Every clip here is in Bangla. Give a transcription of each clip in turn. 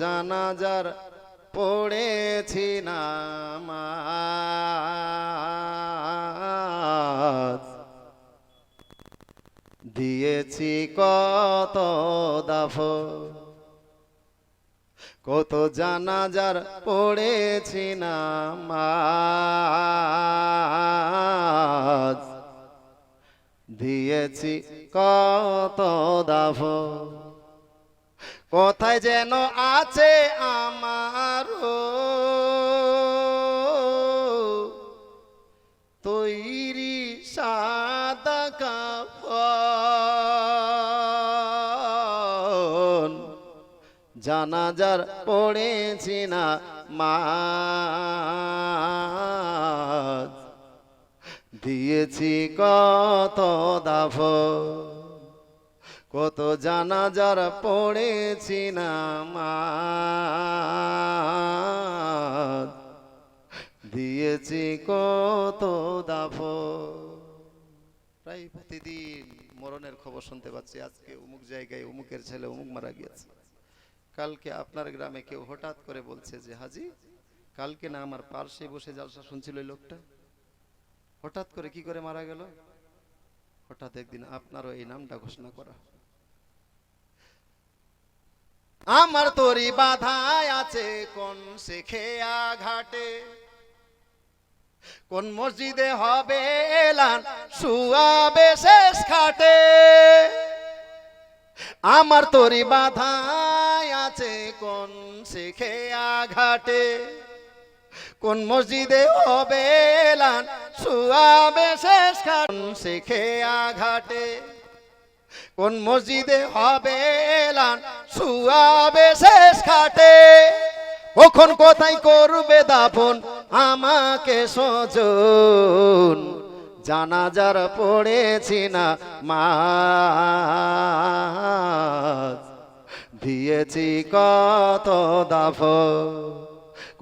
জানাজার পড়েছি নামাজ, দিয়েছি কত দাফন, কত জানাজার পড়েছি নামাজ, দিয়েছি কত দাফন। কোথায় যেন আছে আমার তৈরি সাদা কাফন, জানাজার পড়েছি না মাজ, দিয়েছি কত দাফন, কত জানাজার পড়েছি নামাজ, দিয়েছি কত দাফন। প্রায় প্রতিদিন মরণের খবর শুনতে পাচ্ছি। আজকে অমুক জায়গায় অমুকের ছেলে অমুক মারা গিয়েছে। কালকে আপনার গ্রামে কেউ হঠাৎ করে বলছে যে হাজি, কালকে না আমার পার্শ্বে বসে জালসা শুনছিল এই লোকটা, হঠাৎ করে কি করে মারা গেল। হঠাৎ একদিন আপনারও এই নামটা ঘোষণা করা। আমার তরি বাধায় আছে কোন শেখেয়া ঘাটে, কোন মসজিদে হবে এলান শুয়াবে শেষ খাটে। আমার তরি বাধায় আছে কোন শেখেয়া ঘাটে, কোন মসজিদে হবে এলান শুয়াবে শেষ খাটে। শেখেয়া ঘাটে কোন মসজিদে হবে এলান শুয়াবে শেষ খাটে। কখন কোথায় করবে দাফন আমাকে সজন, জানাজার পড়েছি না মাজ, দিয়েছি কত দাফন,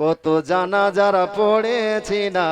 কত জানাজার পড়েছি না।